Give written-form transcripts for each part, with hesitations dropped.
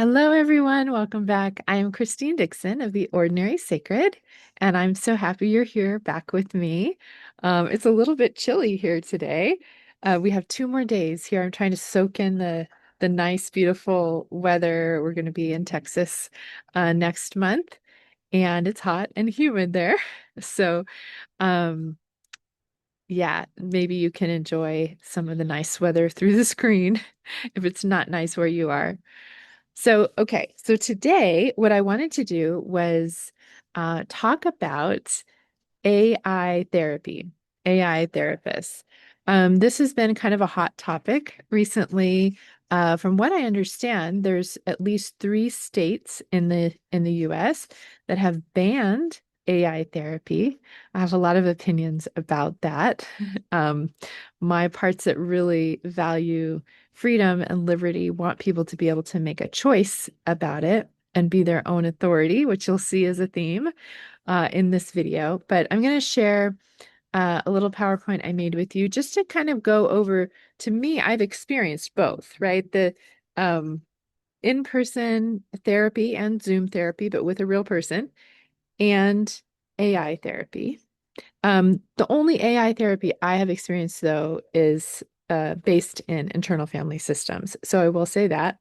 Hello, everyone. Welcome back. I am Christine Dixon of The Ordinary Sacred, and I'm so happy you're here back with me. It's a little bit chilly here today. We have 2 more days here. I'm trying to soak in the nice, beautiful weather. We're going to be in Texas next month, and it's hot and humid there. So, um, yeah, maybe you can enjoy some of the nice weather through the screen if it's not nice where you are. So today, what I wanted to do was talk about AI therapy, AI therapists. This has been kind of a hot topic recently. From what I understand, there's at least 3 states in the US that have banned AI therapy. I have a lot of opinions about that. Um, my parts that really value freedom and liberty want people to be able to make a choice about it and be their own authority, which you'll see as a theme in this video, but I'm going to share a little PowerPoint I made with you just to kind of go over. To me, I've experienced both, right? The um, in-person therapy and Zoom therapy, but with a real person, and AI therapy. The only AI therapy I have experienced, though, is based in internal family systems. So I will say that.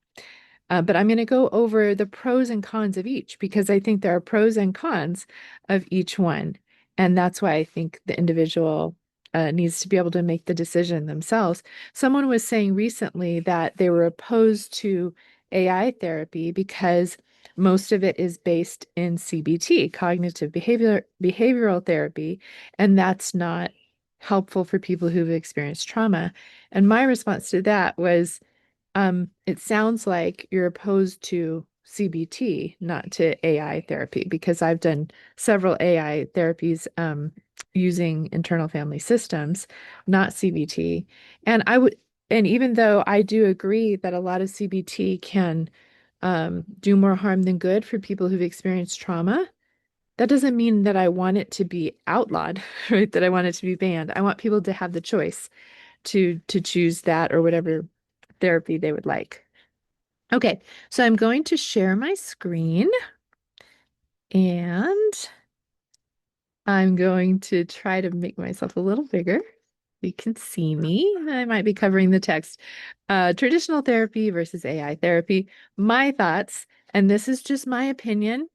But I'm going to go over the pros and cons of each because I think there are pros and cons of each one. And that's why I think the individual needs to be able to make the decision themselves. Someone was saying recently that they were opposed to AI therapy because most of it is based in CBT, cognitive behavioral therapy, and that's not helpful for people who've experienced trauma. And my response to that was, it sounds like you're opposed to CBT, not to AI therapy, because I've done several AI therapies using internal family systems, not CBT. And even though I do agree that a lot of CBT can do more harm than good for people who've experienced trauma, that doesn't mean that I want it to be outlawed, right? That I want it to be banned. I want people to have the choice to choose that or whatever therapy they would like. Okay, so I'm going to share my screen and I'm going to try to make myself a little bigger. You can see me. I might be covering the text. Traditional therapy versus AI therapy. My thoughts, and this is just my opinion,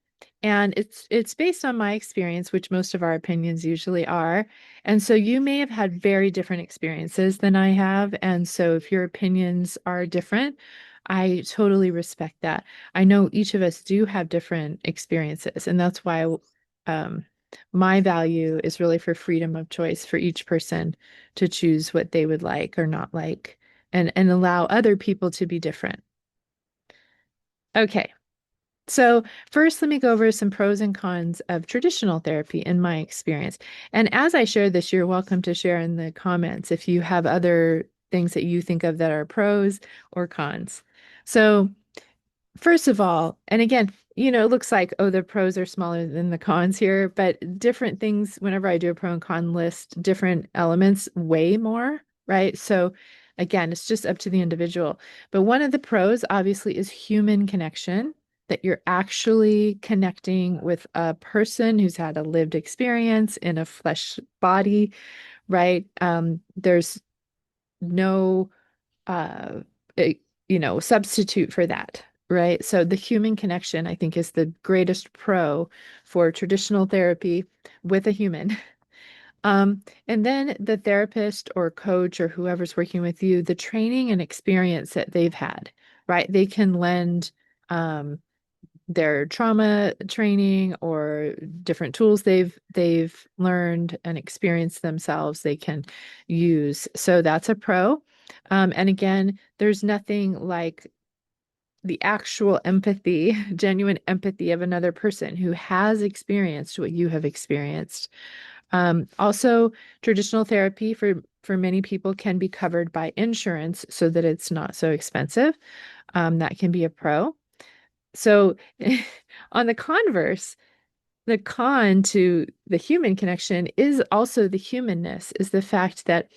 and it's based on my experience, which most of our opinions usually are. And so you may have had very different experiences than I have, and so if your opinions are different, I totally respect that. I know each of us do have different experiences, and that's why um, my value is really for freedom of choice for each person to choose what they would like or not like and allow other people to be different. Okay. So first, let me go over some pros and cons of traditional therapy in my experience. And as I share this, you're welcome to share in the comments if you have other things that you think of that are pros or cons. So first of all, and again, it looks like, oh, the pros are smaller than the cons here, but different things, whenever I do a pro and con list, different elements weigh more, right? So again, it's just up to the individual. But one of the pros, obviously, is human connection, that you're actually connecting with a person who's had a lived experience in a flesh body, right? There's no uh, a- substitute for that, right? So the human connection, I think, is the greatest pro for traditional therapy with a human. And then the therapist or coach or whoever's working with you, the training and experience that they've had, right? They can lend their trauma training or different tools they've learned and experienced themselves they can use. So that's a pro. And again, there's nothing like the actual empathy, genuine empathy of another person who has experienced what you have experienced. Also, traditional therapy for many people can be covered by insurance so that it's not so expensive. That can be a pro. So, on the converse, the con to the human connection is also the humanness, is the fact that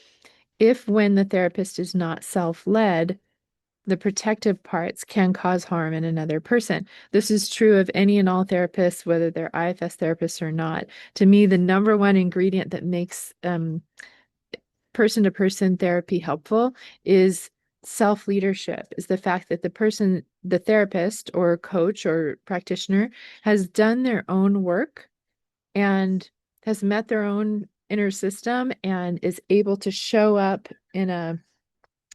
if when the therapist is not self-led, the protective parts can cause harm in another person. This is true of any and all therapists, whether they're IFS therapists or not. To me, the number one ingredient that makes person-to-person therapy helpful is self-leadership, is the fact that the person, the therapist or coach or practitioner, has done their own work and has met their own inner system and is able to show up in a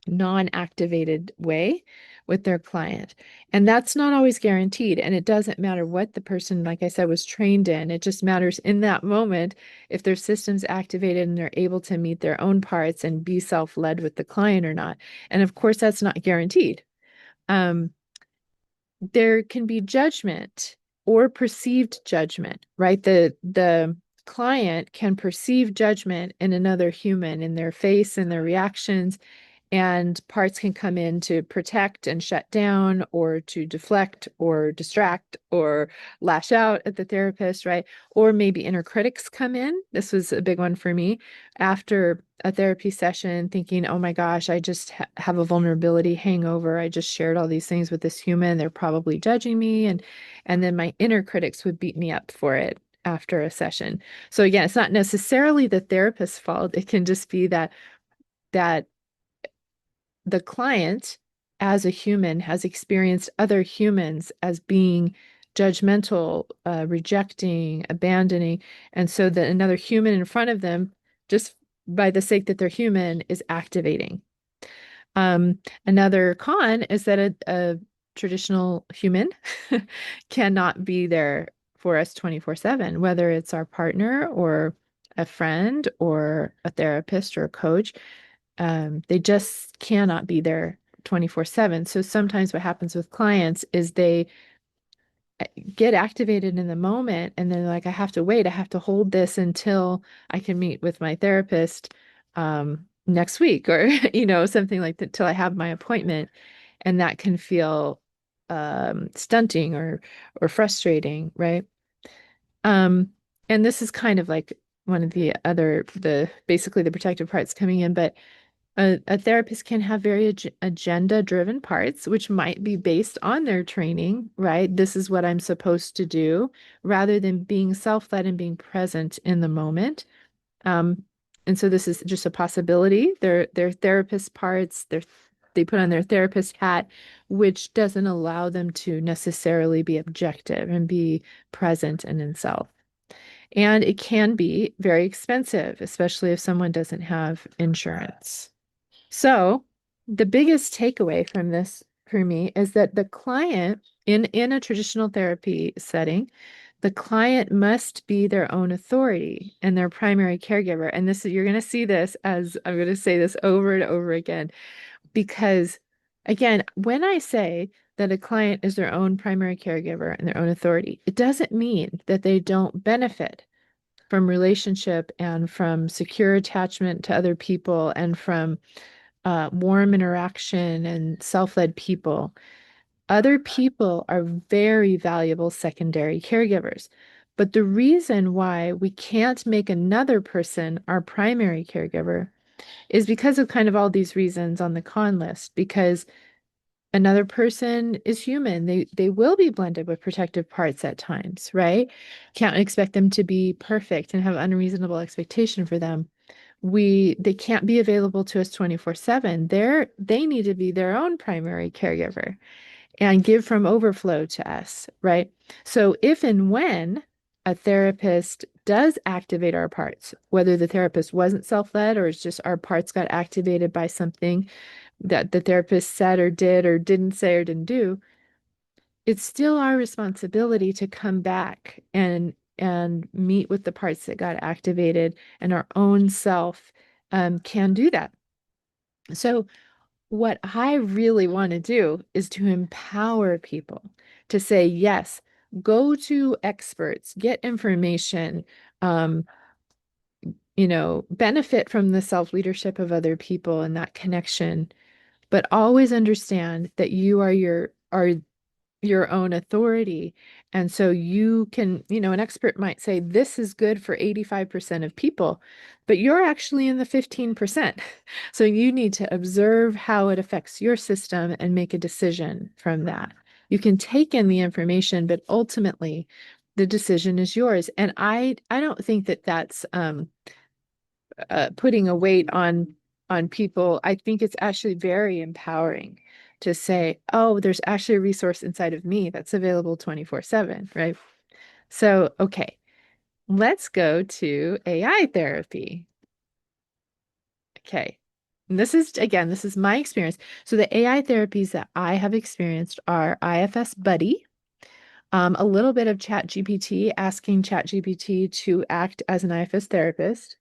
non-activated way with their client. And that's not always guaranteed. And it doesn't matter what the person, like I said, was trained in. It just matters in that moment if their system's activated and they're able to meet their own parts and be self-led with the client or not. And of course, that's not guaranteed. Um, there can be judgment or perceived judgment, right? The client can perceive judgment in another human, in their face and their reactions, and parts can come in to protect and shut down or to deflect or distract or lash out at the therapist, right? Or maybe inner critics come in. This was a big one for me after a therapy session, thinking, oh my gosh, I just have a vulnerability hangover. I just shared all these things with this human. They're probably judging me. And then my inner critics would beat me up for it after a session. So again, it's not necessarily the therapist's fault. It can just be that the client as a human has experienced other humans as being judgmental, rejecting, abandoning. And so that another human in front of them, just by the sake that they're human, is activating. Another con is that a traditional human cannot be there for us 24/7, whether it's our partner or a friend or a therapist or a coach. They just cannot be there 24/7. So sometimes what happens with clients is they get activated in the moment and they're like, I have to wait. I have to hold this until I can meet with my therapist next week or, something like that till I have my appointment. And that can feel stunting or frustrating, right? Um, and this is kind of like one of the basically the protective parts coming in, but a therapist can have very agenda-driven parts, which might be based on their training, right? This is what I'm supposed to do, rather than being self-led and being present in the moment. Um, and so this is just a possibility. Their therapist parts, they put on their therapist hat, which doesn't allow them to necessarily be objective and be present and in self. And it can be very expensive, especially if someone doesn't have insurance. So the biggest takeaway from this for me is that the client in a traditional therapy setting, the client must be their own authority and their primary caregiver. And this you're going to see this as I'm going to say this over and over again, because again, when I say that a client is their own primary caregiver and their own authority, it doesn't mean that they don't benefit from relationship and from secure attachment to other people and from warm interaction and self-led people. Other people are very valuable secondary caregivers. But the reason why we can't make another person our primary caregiver is because of kind of all these reasons on the con list, because another person is human. They will be blended with protective parts at times, right? Can't expect them to be perfect and have unreasonable expectation for them. They can't be available to us 24/7. They need to be their own primary caregiver and give from overflow to us, right? So if and when a therapist does activate our parts, whether the therapist wasn't self-led or it's just our parts got activated by something that the therapist said or did or didn't say or didn't do, it's still our responsibility to come back and meet with the parts that got activated, and our own self can do that. So what I really want to do is to empower people to say, yes, go to experts, get information, um, benefit from the self-leadership of other people and that connection, but always understand that you are your own authority. And so you can, an expert might say this is good for 85% of people, but you're actually in the 15%. So you need to observe how it affects your system and make a decision from that. You can take in the information, but ultimately the decision is yours. And I don't think that that's putting a weight on people. I think it's actually very empowering to say, oh, there's actually a resource inside of me that's available 24/7, right? So, okay, let's go to AI therapy. Okay. And this is my experience. So the AI therapies that I have experienced are IFS Buddy, a little bit of ChatGPT, asking ChatGPT to act as an IFS therapist,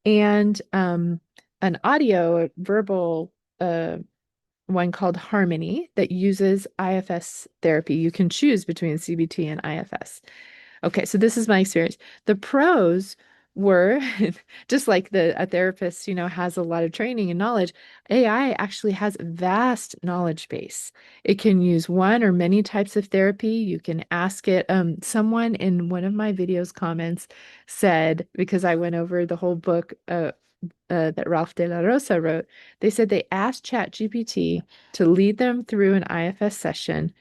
and an audio verbal one called Harmony that uses IFS therapy. You can choose between CBT and IFS. Okay, so this is my experience. The pros were just like a therapist, has a lot of training and knowledge. AI actually has a vast knowledge base. It can use one or many types of therapy. You can ask it. Someone in one of my videos comments said, because I went over the whole book, that Ralph de la Rosa wrote, they said they asked ChatGPT to lead them through an IFS session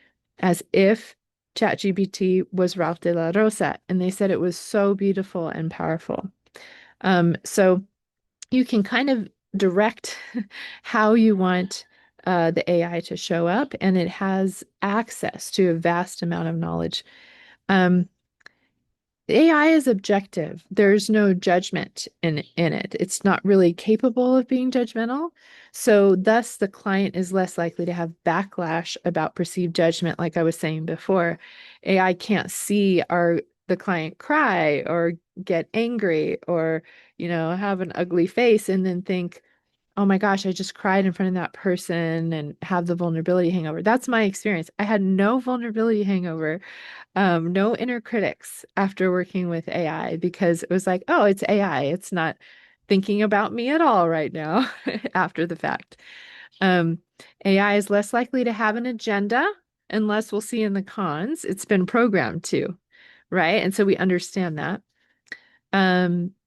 as if ChatGPT was Ralph de la Rosa. And they said it was so beautiful and powerful. So you can kind of direct how you want the AI to show up, and it has access to a vast amount of knowledge. Um, AI is objective. There's no judgment in it. It's not really capable of being judgmental. So thus the client is less likely to have backlash about perceived judgment, like I was saying before. AI can't see the client cry or get angry or, have an ugly face and then think, oh my gosh, I just cried in front of that person and have the vulnerability hangover. That's my experience. I had no vulnerability hangover, no inner critics after working with AI because it was like, oh, it's AI. It's not thinking about me at all right now after the fact. Um, AI is less likely to have an agenda unless we'll see in the cons. It's been programmed to, right? And so we understand that.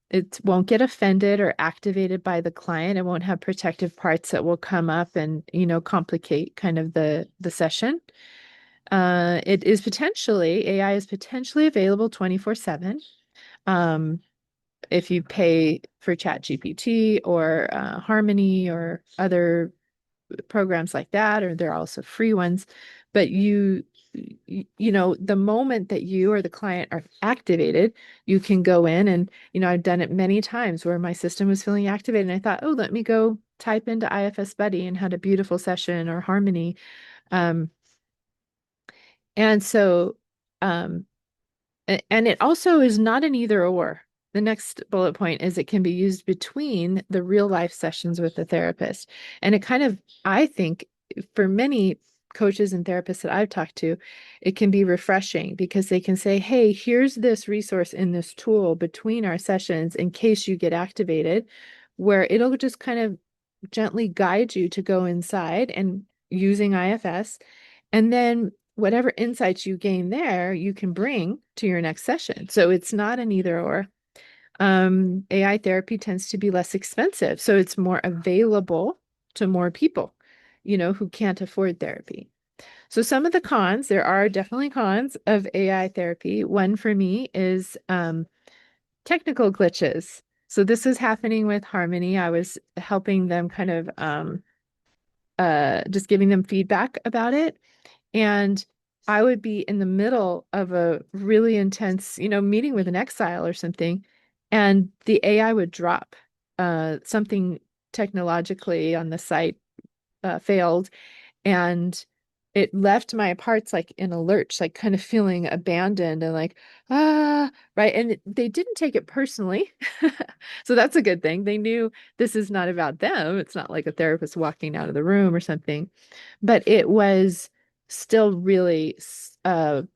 It won't get offended or activated by the client. It won't have protective parts that will come up and, complicate kind of the session. AI is potentially available 24/7. Um, if you pay for ChatGPT or Harmony or other programs like that, or there are also free ones. But the moment that you or the client are activated, you can go in and, I've done it many times where my system was feeling activated and I thought, oh, let me go type into IFS Buddy and had a beautiful session or Harmony. Um, and so, um, and it also is not an either or. The next bullet point is it can be used between the real life sessions with the therapist. And it kind of, I think, for many coaches and therapists that I've talked to, it can be refreshing because they can say, hey, here's this resource in this tool between our sessions in case you get activated, where it'll just kind of gently guide you to go inside and using IFS. And then whatever insights you gain there, you can bring to your next session. So it's not an either or. AI therapy tends to be less expensive, so it's more available to more people, who can't afford therapy. So some of the cons, there are definitely cons of AI therapy. One for me is technical glitches. So this is happening with Harmony. I was helping them kind of just giving them feedback about it. And I would be in the middle of a really intense, meeting with an exile or something, and the AI would drop. Something technologically on the site failed, and it left my parts like in a lurch, like kind of feeling abandoned and like, right. And they didn't take it personally. So that's a good thing. They knew this is not about them. It's not like a therapist walking out of the room or something, but it was still really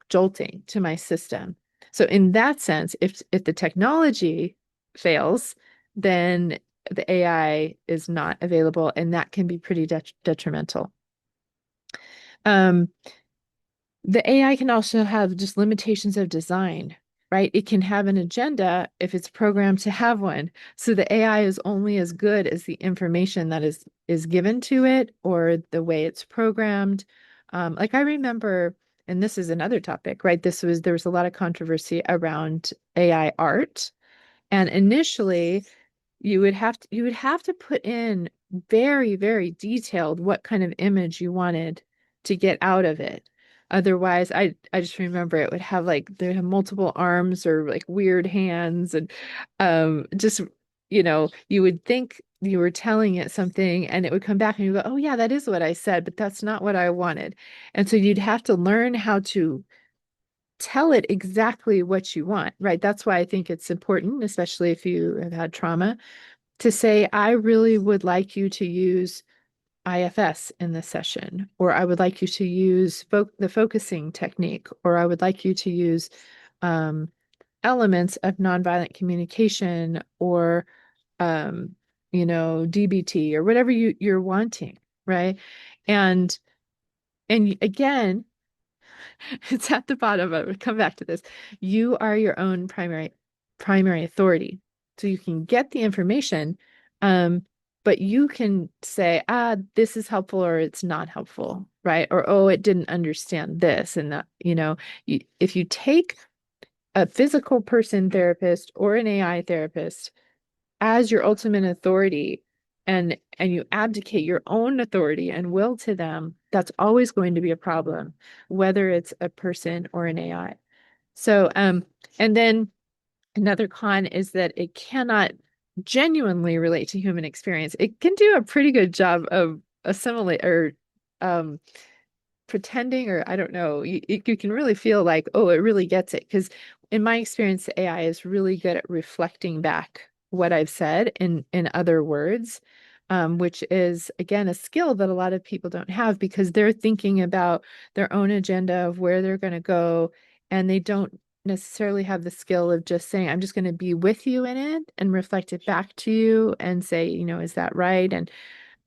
jolting to my system. So in that sense, if the technology fails, then the AI is not available, and that can be pretty detrimental. Um, The AI can also have just limitations of design, right? It can have an agenda if it's programmed to have one. So the AI is only as good as the information that is given to it or the way it's programmed. Like I remember, and this is another topic, right? There was a lot of controversy around AI art. And initially, you would have to put in very, very detailed what kind of image you wanted to get out of it. Otherwise, I just remember it would have like they have multiple arms or like weird hands and just you would think you were telling it something and it would come back and you go, "Oh yeah, that is what I said, but that's not what I wanted." And so you'd have to learn how to tell it exactly what you want, right? That's why I think it's important, especially if you have had trauma, to say, I really would like you to use IFS in this session, or I would like you to use the focusing technique, or I would like you to use um, elements of nonviolent communication, or DBT, or whatever you're wanting, right? And again, it's at the bottom. I would come back to this. You are your own primary authority. So you can get the information, but you can say, this is helpful or it's not helpful, right? Or, oh, it didn't understand this and that, if you take a physical person therapist or an AI therapist as your ultimate authority and you abdicate your own authority and will to them, that's always going to be a problem, whether it's a person or an AI. So and then another con is that it cannot genuinely relate to human experience. It can do a pretty good job of assimilate or um pretending, or I don't know, you can really feel like, oh, it really gets it. Because in my experience, the AI is really good at reflecting back what I've said in other words, which is, again, a skill that a lot of people don't have because they're thinking about their own agenda of where they're going to go, and they don't necessarily have the skill of just saying, I'm just going to be with you in it and reflect it back to you and say, is that right? And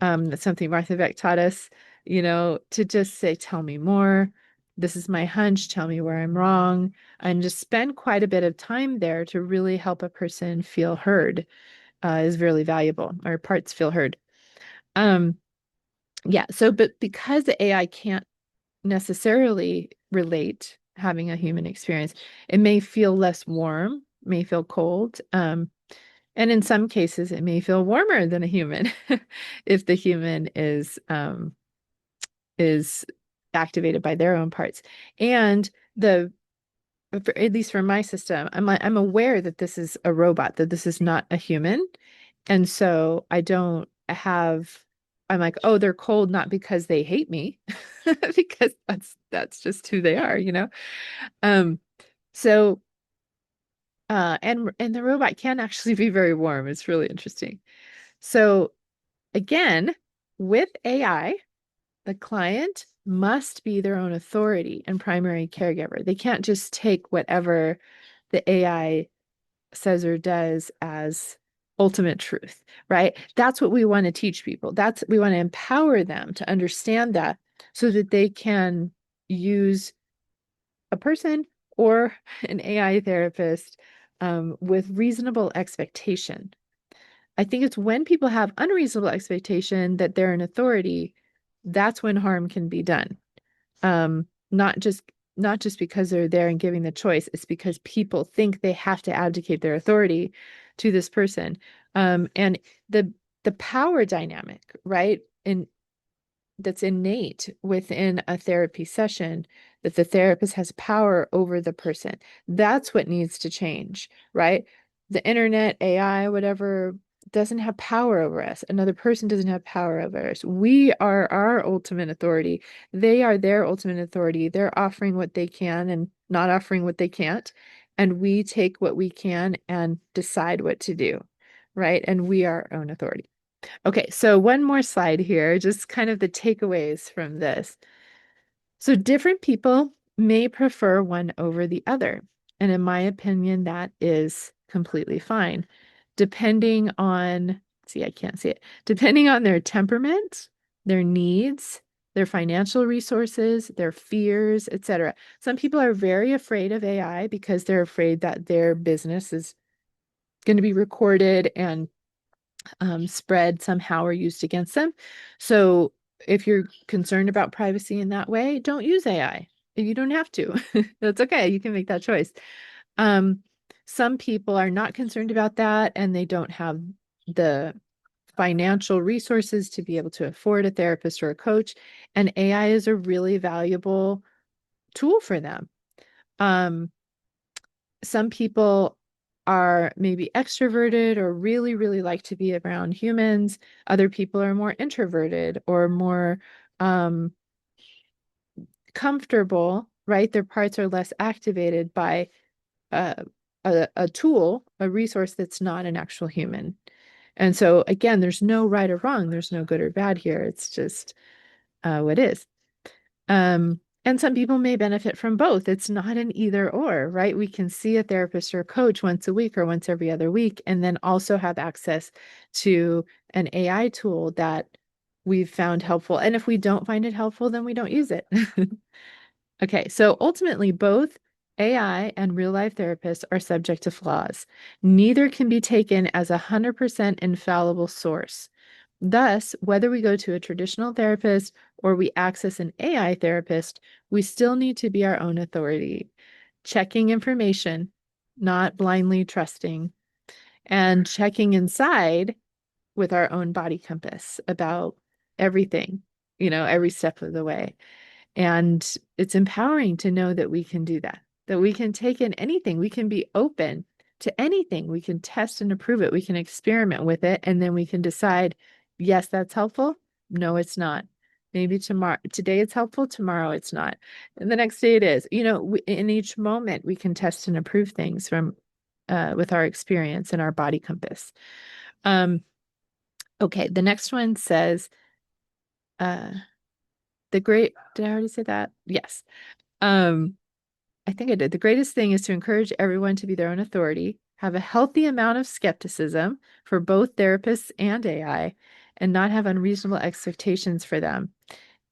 that's something Martha Beck taught us, to just say, tell me more. This is my hunch. Tell me where I'm wrong. And just spend quite a bit of time there to really help a person feel heard is really valuable, or parts feel heard. Um, yeah. So, but because the AI can't necessarily relate having a human experience, it may feel less warm, may feel cold. And in some cases, it may feel warmer than a human if the human is activated by their own parts. And at least for my system, I'm aware that this is a robot, that this is not a human. And so I don't have, I'm like, oh, they're cold not because they hate me, because that's just who they are. Um, so and the robot can actually be very warm. It's really interesting. So again, with AI, the client must be their own authority and primary caregiver. They can't just take whatever the AI says or does as ultimate truth, right? That's what we want to teach people. We want to empower them to understand that so that they can use a person or an AI therapist with reasonable expectation. I think it's when people have unreasonable expectation that they're an authority, that's when harm can be done. Um, not just not just because they're there and giving the choice, it's because people think they have to abdicate their authority to this person. And the power dynamic, right? That's innate within a therapy session, that the therapist has power over the person. That's what needs to change, right? The internet, AI, whatever, doesn't have power over us. Another person doesn't have power over us. We are our ultimate authority. They are their ultimate authority. They're offering what they can and not offering what they can't. And we take what we can and decide what to do, right? And we are our own authority. Okay, so one more slide here, just kind of the takeaways from this. So different people may prefer one over the other. And in my opinion, that is completely fine. I can't see it, depending on their temperament, their needs, their financial resources, their fears, etc. Some people are very afraid of AI because they're afraid that their business is going to be recorded and spread somehow or used against them. So if you're concerned about privacy in that way, don't use AI. You don't have to. That's okay. You can make that choice. Um, some people are not concerned about that and they don't have the financial resources to be able to afford a therapist or a coach. And AI is a really valuable tool for them. Um, some people are maybe extroverted or really, really like to be around humans. Other people are more introverted or more um, comfortable, right? Their parts are less activated by uh, a tool, a resource that's not an actual human. And so, again, there's no right or wrong. There's no good or bad here. It's just what is. And some people may benefit from both. It's not an either or, right? We can see a therapist or a coach once a week or once every other week, and then also have access to an AI tool that we've found helpful. And if we don't find it helpful, then we don't use it. Okay, so ultimately, both AI and real life therapists are subject to flaws. Neither can be taken as a 100% infallible source. Thus, whether we go to a traditional therapist or we access an AI therapist, we still need to be our own authority, checking information, not blindly trusting, and checking inside with our own body compass about everything, every step of the way. And it's empowering to know that we can do that, that we can take in anything. We can be open to anything. We can test and approve it. We can experiment with it. And then we can decide, yes, that's helpful. No, it's not. Maybe today it's helpful. Tomorrow it's not. And the next day it is. In each moment, we can test and approve things with our experience and our body compass. Okay. The next one says, uh, did I already say that? Yes. Um, I think I did. The greatest thing is to encourage everyone to be their own authority, have a healthy amount of skepticism for both therapists and AI, and not have unreasonable expectations for them.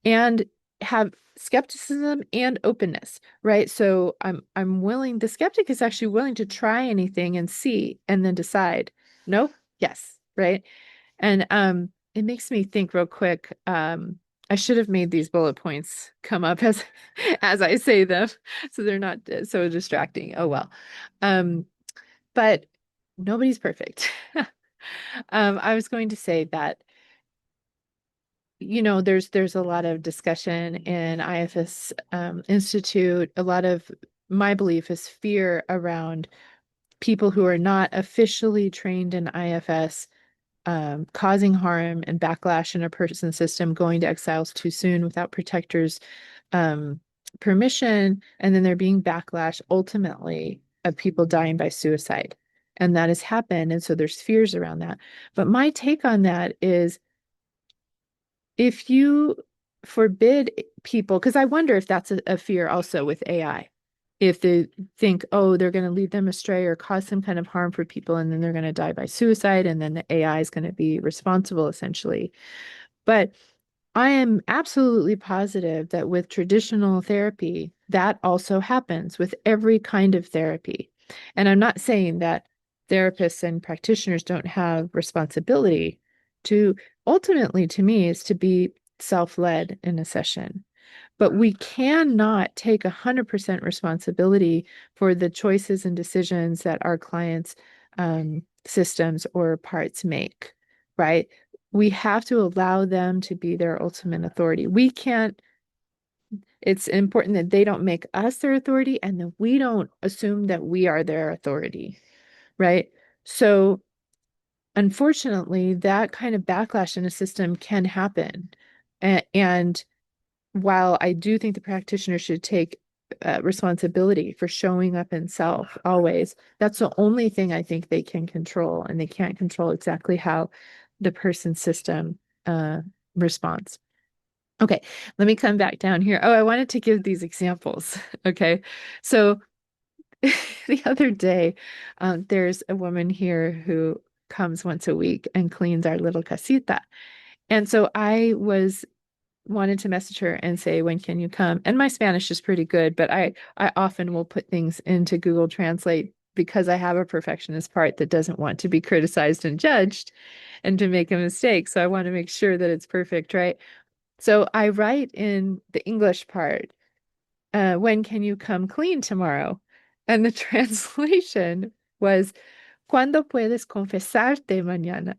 And have skepticism and openness, right? So I'm willing, the skeptic is actually willing to try anything and see and then decide, nope, yes, right? And it makes me think real quick. I should have made these bullet points come up as as I say them, so they're not so distracting. Oh well. Um, but nobody's perfect. I was going to say that, there's a lot of discussion in IFS Institute. A lot of my belief is fear around people who are not officially trained in IFS causing harm and backlash in a person system, going to exiles too soon without protectors' permission, and then there being backlash ultimately of people dying by suicide. And that has happened. And so there's fears around that. But my take on that is if you forbid people, because I wonder if that's a fear also with AI. If they think, oh, they're going to lead them astray or cause some kind of harm for people, and then they're going to die by suicide, and then the AI is going to be responsible, essentially. But I am absolutely positive that with traditional therapy, that also happens with every kind of therapy. And I'm not saying that therapists and practitioners don't have responsibility to, ultimately, to me, is to be self-led in a session. But we cannot take 100% responsibility for the choices and decisions that our clients' systems or parts make, right? We have to allow them to be their ultimate authority. We can't, it's important that they don't make us their authority and that we don't assume that we are their authority, right? So, unfortunately, that kind of backlash in a system can happen. And while I do think the practitioner should take responsibility for showing up in self always, that's the only thing I think they can control, and they can't control exactly how the person's system responds. Okay, let me come back down here. Oh, I wanted to give these examples. Okay, so the other day, there's a woman here who comes once a week and cleans our little casita. And so I was wanted to message her and say, when can you come? And my Spanish is pretty good, but I often will put things into Google Translate because I have a perfectionist part that doesn't want to be criticized and judged and to make a mistake. So I want to make sure that it's perfect, right? So I write in the English part, when can you come clean tomorrow? And the translation was, ¿Cuándo puedes confesarte mañana?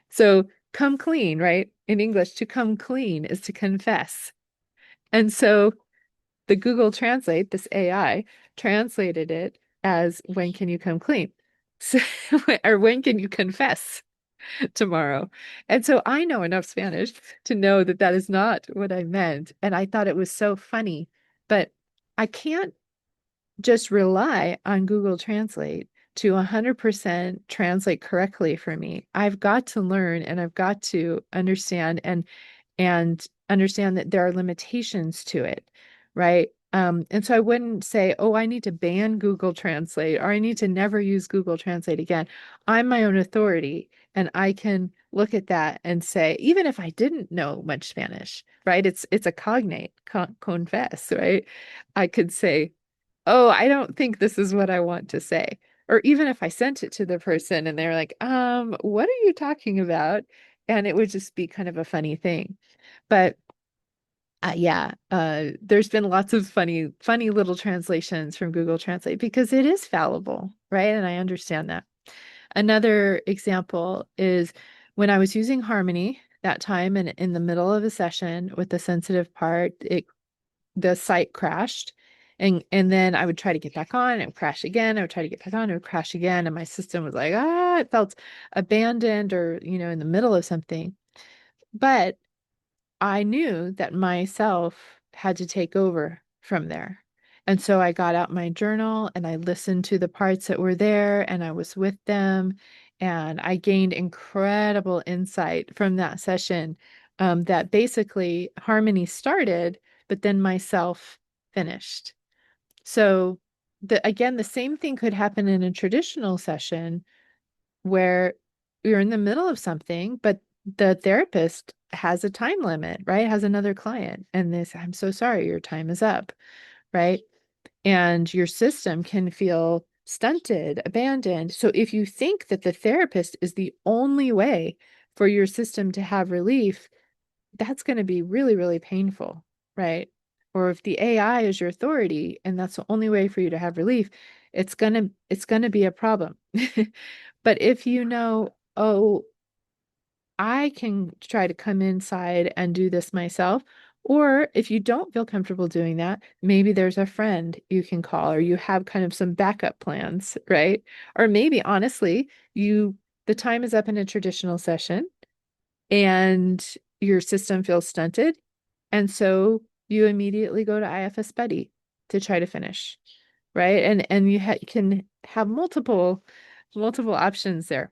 So come clean, right? In English, to come clean is to confess. And so the Google Translate, this AI, translated it as when can you come clean? So, or when can you confess tomorrow? And so I know enough Spanish to know that that is not what I meant. And I thought it was so funny, but I can't just rely on Google Translate to 100% translate correctly for me. I've got to learn and I've got to understand and understand that there are limitations to it, right? And so I wouldn't say, oh, I need to ban Google Translate or I need to never use Google Translate again. I'm my own authority and I can look at that and say, even if I didn't know much Spanish, right? It's a cognate, confess, right? I could say, oh, I don't think this is what I want to say. Or even if I sent it to the person and they're like, what are you talking about? And it would just be kind of a funny thing. But yeah, there's been lots of funny little translations from Google Translate because it is fallible, right? And I understand that. Another example is when I was using Harmony that time and in the middle of a session with the sensitive part, the site crashed. And then I would try to get back on, it would crash again. I would try to get back on, it would crash again. And my system was like, it felt abandoned or, in the middle of something. But I knew that myself had to take over from there. And so I got out my journal and I listened to the parts that were there and I was with them. And I gained incredible insight from that session, that basically Harmony started, but then myself finished. So again, the same thing could happen in a traditional session where you're in the middle of something, but the therapist has a time limit, right? Has another client, and they say, I'm so sorry, your time is up, right? And your system can feel stunted, abandoned. So if you think that the therapist is the only way for your system to have relief, that's going to be really, really painful, right? Or if the AI is your authority and that's the only way for you to have relief, it's gonna be a problem. But if you know, oh, I can try to come inside and do this myself, or if you don't feel comfortable doing that, maybe there's a friend you can call, or you have kind of some backup plans, right? Or maybe honestly, the time is up in a traditional session and your system feels stunted. And so you immediately go to IFS Buddy to try to finish, right? And you can have multiple options there.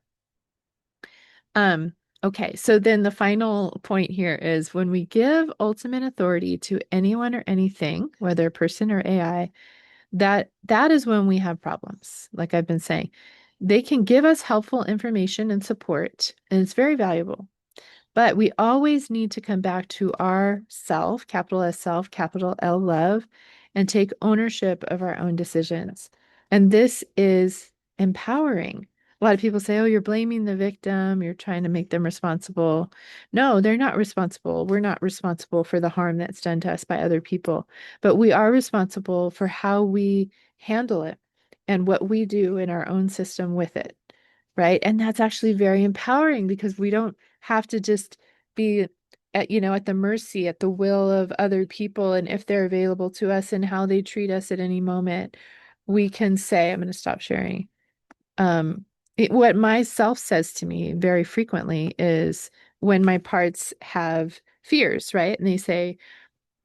Um, okay, so then the final point here is when we give ultimate authority to anyone or anything, whether a person or AI, that is when we have problems. Like I've been saying, they can give us helpful information and support, and it's very valuable. But we always need to come back to our self, capital S self, capital L love, and take ownership of our own decisions. And this is empowering. A lot of people say, oh, you're blaming the victim, you're trying to make them responsible. No, they're not responsible. We're not responsible for the harm that's done to us by other people, but we are responsible for how we handle it and what we do in our own system with it. Right. And that's actually very empowering because we don't have to just be at the mercy, at the will of other people and if they're available to us and how they treat us at any moment. We can say, I'm going to stop sharing. What my self says to me very frequently is when my parts have fears, right? And they say,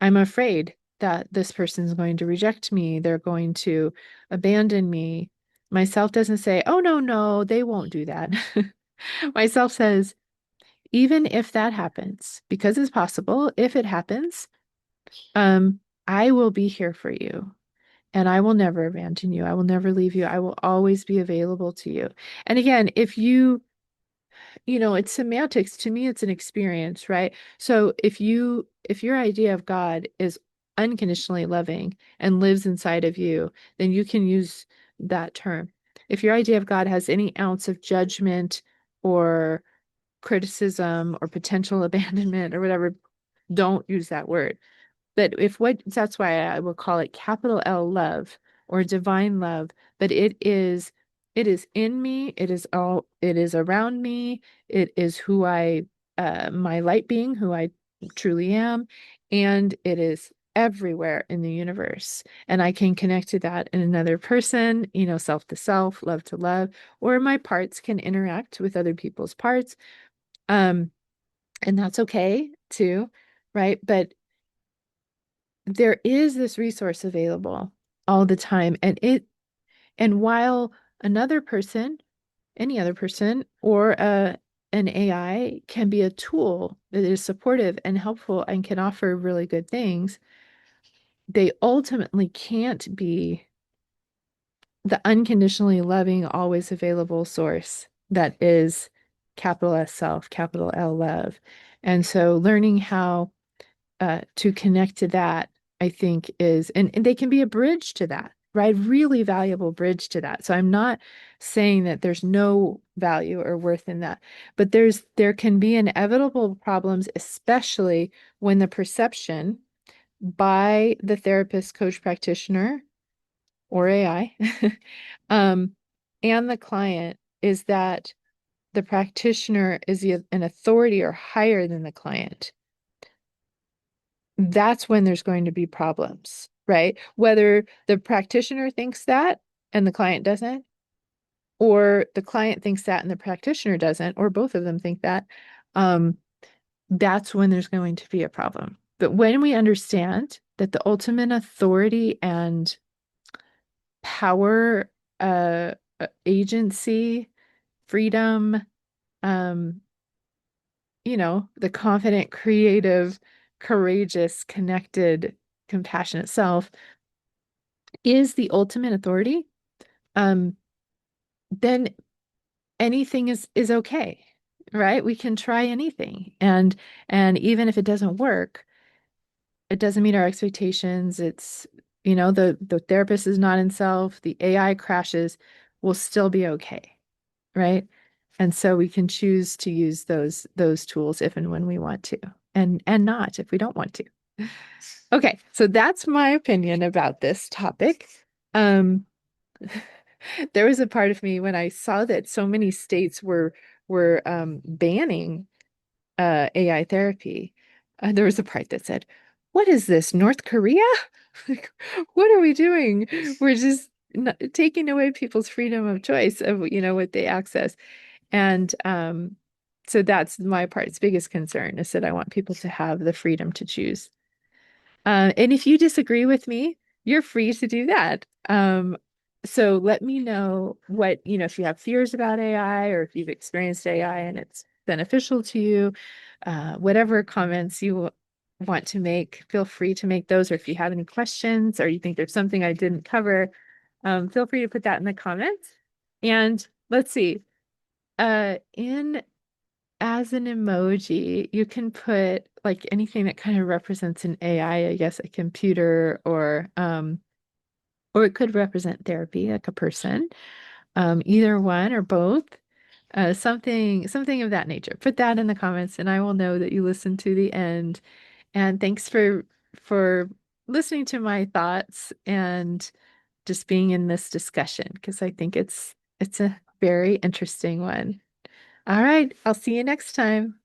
I'm afraid that this person's going to reject me, they're going to abandon me. Myself doesn't say, oh, no, no, they won't do that. Myself says, even if that happens, because it's possible, if it happens, I will be here for you and I will never abandon you. I will never leave you. I will always be available to you. And again, if it's semantics. To me, it's an experience, right? So if your idea of God is unconditionally loving and lives inside of you, then you can use that term. If your idea of God has any ounce of judgment or criticism or potential abandonment or whatever, don't use that word. But if what that's why I will call it capital L love or divine love, but it is in me, it is around me, it is who my light being, who I truly am, and it is everywhere in the universe. And I can connect to that in another person, self to self, love to love, or my parts can interact with other people's parts. Um, and that's okay too, right? But there is this resource available all the time. And while another person, any other person, or an AI can be a tool that is supportive and helpful and can offer really good things, they ultimately can't be the unconditionally loving, always available source that is capital S self, capital L love. And so learning how to connect to that, I think and they can be a bridge to that, right? Really valuable bridge to that. So I'm not saying that there's no value or worth in that, but there can be inevitable problems, especially when the perception by the therapist, coach, practitioner, or AI, um, and the client is that the practitioner is an authority or higher than the client. That's when there's going to be problems, right? Whether the practitioner thinks that and the client doesn't, or the client thinks that and the practitioner doesn't, or both of them think that, that's when there's going to be a problem. But when we understand that the ultimate authority and power, agency, freedom, um, the confident, creative, courageous, connected, compassionate self is the ultimate authority, um, then anything is okay, right? We can try anything. And even if it doesn't work, it doesn't meet our expectations. It's, the therapist is not in self, the AI crashes, will still be okay, right? And so we can choose to use those tools if and when we want to, and not if we don't want to. Okay, so that's my opinion about this topic. Um, there was a part of me when I saw that so many states were banning AI therapy. There was a part that said, "What is this, North Korea? Like, what are we doing? We're just taking away people's freedom of choice of what they access." And so that's my part's biggest concern is that I want people to have the freedom to choose. And if you disagree with me, you're free to do that. So let me know if you have fears about AI or if you've experienced AI and it's beneficial to you, whatever comments you want to make, feel free to make those. Or if you have any questions or you think there's something I didn't cover, feel free to put that in the comments. And let's see, in as an emoji, you can put like anything that kind of represents an AI, I guess a computer or it could represent therapy, like a person. Either one or both. Something of that nature. Put that in the comments and I will know that you listened to the end. And thanks for listening to my thoughts and just being in this discussion because I think it's a very interesting one. All right, I'll see you next time.